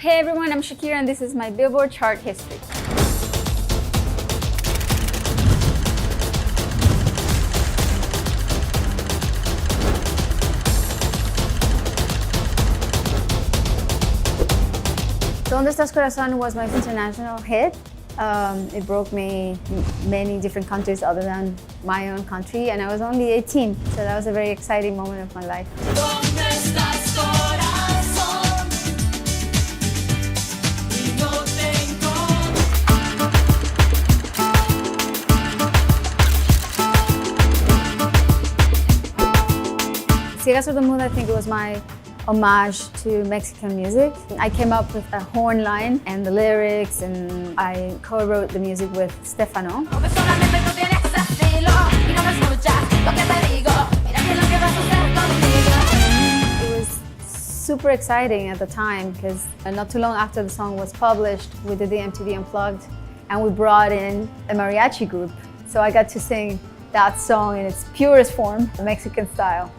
Hey everyone, I'm Shakira and this is my Billboard chart history. Donde Estás Corazón was my international hit. It broke me many different countries other than my own country, and I was only 18, so that was a very exciting moment of my life. Ciegas Sordomudas, I think it was my homage to Mexican music. I came up with a horn line and the lyrics, and I co-wrote the music with Stefano. It was super exciting at the time because not too long after the song was published, we did the MTV Unplugged and we brought in a mariachi group. So I got to sing that song in its purest form, the Mexican style.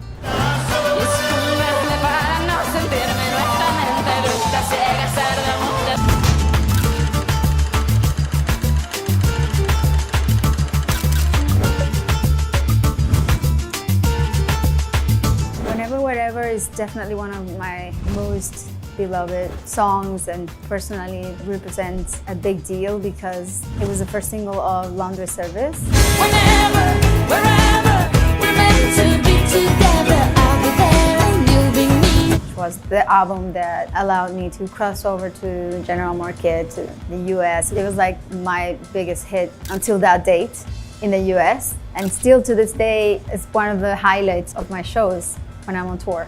Whenever, Wherever is definitely one of my most beloved songs, and personally it represents a big deal because it was the first single of Laundry Service. Whenever, wherever, we're meant to be together, I'll be there and you'll be me. It was the album that allowed me to cross over to general market, to the US. It was like my biggest hit until that date in the US, and still to this day it's one of the highlights of my shows when I'm on tour.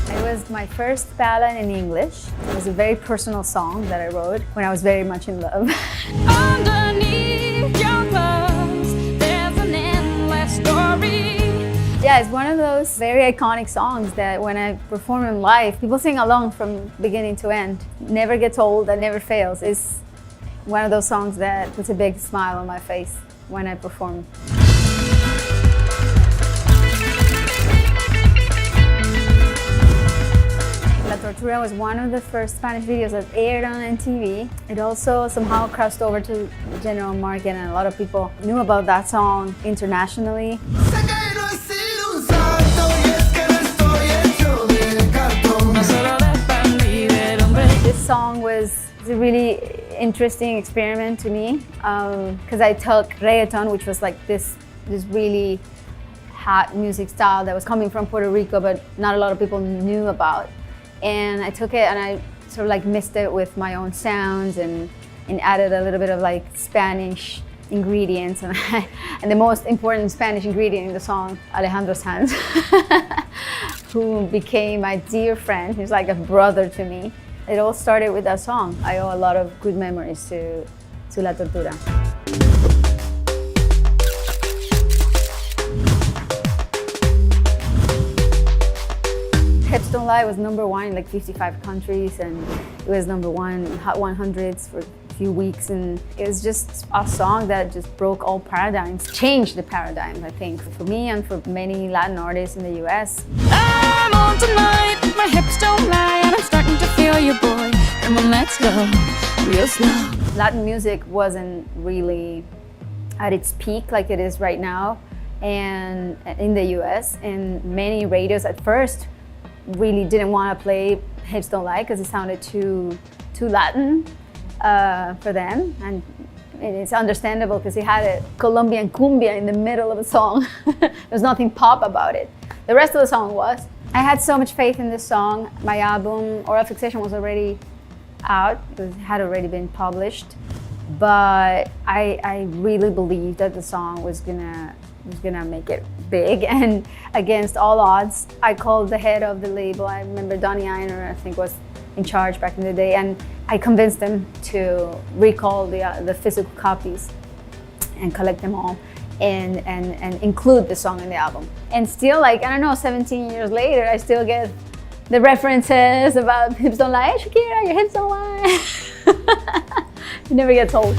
It was my first ballad in English. It was a very personal song that I wrote when I was very much in love. Underneath your clothes, there's an endless story. Yeah, it's one of those very iconic songs that when I perform in live, people sing along from beginning to end. Never gets old, that never fails. It's one of those songs that puts a big smile on my face when I perform. La Tortura was one of the first Spanish videos that aired on MTV. It also somehow crossed over to general market, and a lot of people knew about that song internationally. This song was a really interesting experiment to me because I took reggaeton, which was like this really hot music style that was coming from Puerto Rico, but not a lot of people knew about. And I took it and I sort of like mixed it with my own sounds and added a little bit of like Spanish ingredients. And the most important Spanish ingredient in the song, Alejandro Sanz, who became my dear friend. He's like a brother to me. It all started with that song. I owe a lot of good memories to La Tortura. Hips Don't Lie was #1 in like 55 countries, and it was #1 in Hot 100s for a few weeks, and it was just a song that just broke all paradigms, changed the paradigm, I think, for me and for many Latin artists in the US. I'm on tonight, my hips don't lie, and I'm starting to feel you, boy. Come on, let's go, real slow. Latin music wasn't really at its peak like it is right now, and in the US, and many radios at first really didn't want to play Hips Don't Lie because it sounded too Latin for them, and it's understandable because it had a Colombian cumbia in the middle of the song. There's nothing pop about it. The rest of the song was. I had so much faith in this song. My album, Oral Fixation, was already out. It had already been published, but I really believed that the song was gonna make it big, and against all odds, I called the head of the label. I remember Donnie Einer, I think, was in charge back in the day, and I convinced them to recall the physical copies and collect them all and include the song in the album. And still, like, I don't know, 17 years later, I still get the references about hips don't lie. Hey, Shakira, your hips don't lie. It never gets old.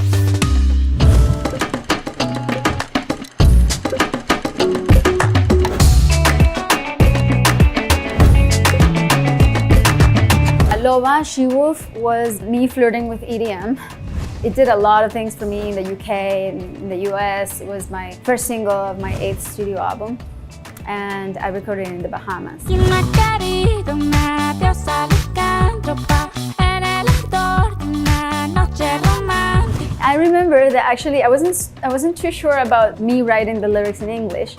Loba, She Wolf was me flirting with EDM. It did a lot of things for me in the UK and in the US. It was my first single of my 8th studio album, and I recorded it in the Bahamas. I remember that actually I wasn't too sure about me writing the lyrics in English.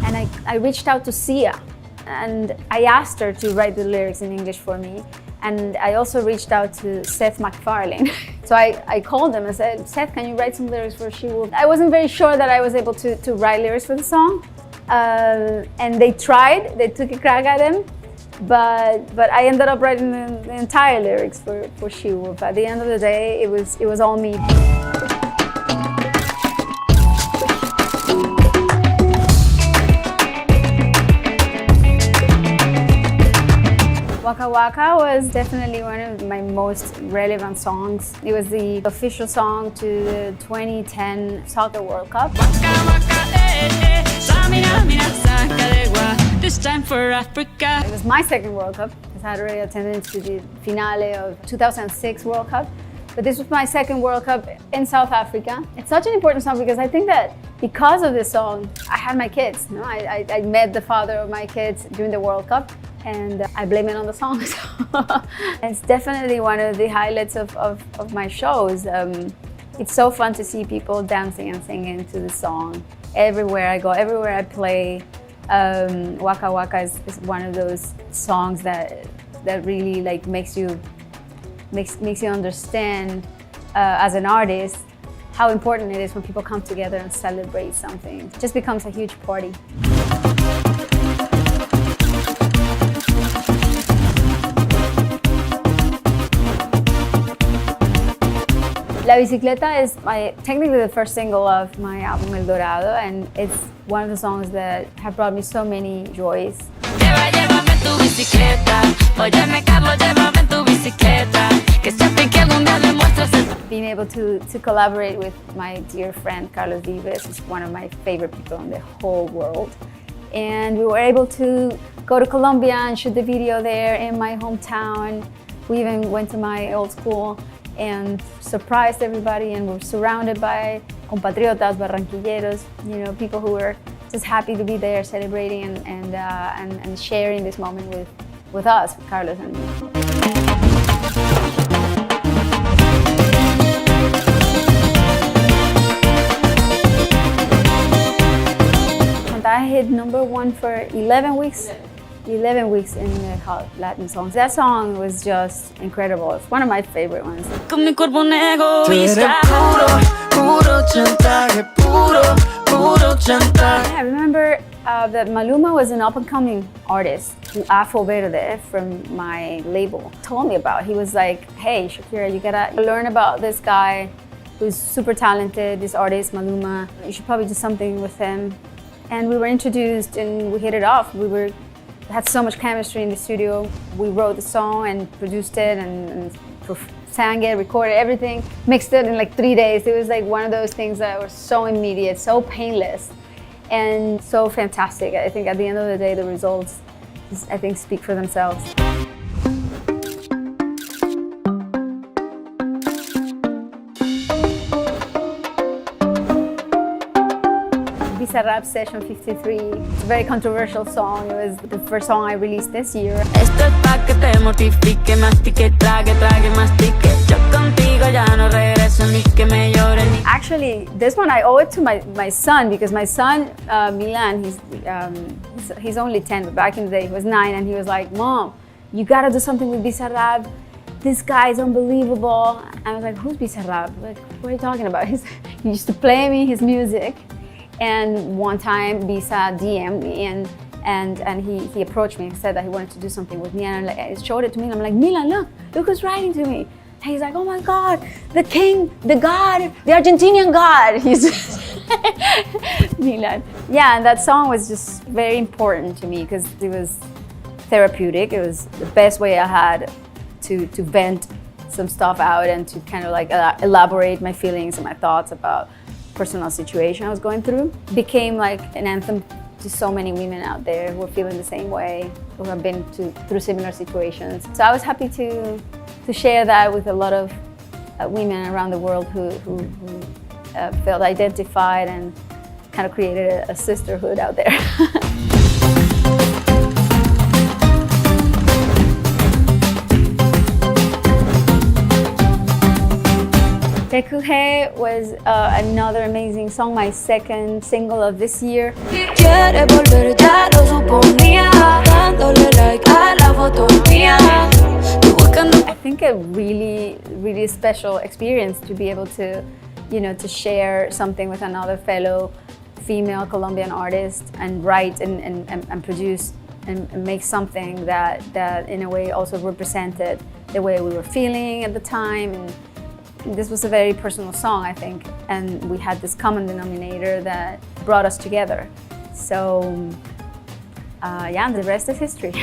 And I reached out to Sia, and I asked her to write the lyrics in English for me. And I also reached out to Seth MacFarlane. So I called him and said, Seth, can you write some lyrics for She Wolf? I wasn't very sure that I was able to write lyrics for the song. And they tried, they took a crack at him, but I ended up writing the entire lyrics for She Wolf. At the end of the day, it was all me. Waka Waka was definitely one of my most relevant songs. It was the official song to the 2010 Soccer World Cup. This time for Africa. It was my second World Cup, because I had already attended to the finale of 2006 World Cup. But this was my second World Cup in South Africa. It's such an important song because I think that because of this song, I had my kids. You know, I met the father of my kids during the World Cup, and I blame it on the song. It's definitely one of the highlights of my shows. It's so fun to see people dancing and singing to the song. Everywhere I go, everywhere I play, Waka Waka is one of those songs that really like makes you understand as an artist how important it is when people come together and celebrate something. It just becomes a huge party. La Bicicleta is technically the first single of my album El Dorado, and it's one of the songs that have brought me so many joys. Being able to collaborate with my dear friend Carlos Vives is one of my favorite people in the whole world. And we were able to go to Colombia and shoot the video there in my hometown. We even went to my old school and surprised everybody, and we're surrounded by compatriotas, barranquilleros, you know, people who were just happy to be there celebrating and sharing this moment with us, with Carlos and me. I hit #1 for 11 weeks. 11 weeks in the Hot Latin songs. That song was just incredible. It's one of my favorite ones. I remember that Maluma was an up-and-coming artist, Afro Verde, from my label, told me about. He was like, hey, Shakira, you gotta learn about this guy who's super talented, this artist, Maluma. You should probably do something with him. And we were introduced and we hit it off. We had so much chemistry in the studio. We wrote the song and produced it and sang it, recorded everything, mixed it in like 3 days. It was like one of those things that were so immediate, so painless, and so fantastic. I think at the end of the day, the results, I think, speak for themselves. Rap Session 53. It's a very controversial song. It was the first song I released this year. Actually, this one I owe it to my son, because my son, Milan, he's only 10, but back in the day he was 9, and he was like, Mom, you gotta do something with Bizarrap. This guy is unbelievable. I was like, who's Bizarrap? Like, what are you talking about? He used to play me his music. And one time, Bisa DM'd me and he approached me and said that he wanted to do something with me, and I showed it to me, and I'm like, Milan, look who's writing to me. And he's like, oh my God, the king, the god, the Argentinian god. He's Milan. Yeah, and that song was just very important to me because it was therapeutic. It was the best way I had to vent some stuff out and to kind of like elaborate my feelings and my thoughts about personal situation I was going through. Became like an anthem to so many women out there who are feeling the same way, who have been through similar situations. So I was happy to share that with a lot of women around the world who felt identified and kind of created a sisterhood out there. Recoger was another amazing song, my second single of this year. I think a really special experience to be able to, to share something with another fellow female Colombian artist and write and produce and make something that in a way also represented the way we were feeling at the time. And this was a very personal song, I think, and we had this common denominator that brought us together. So, yeah, the rest is history.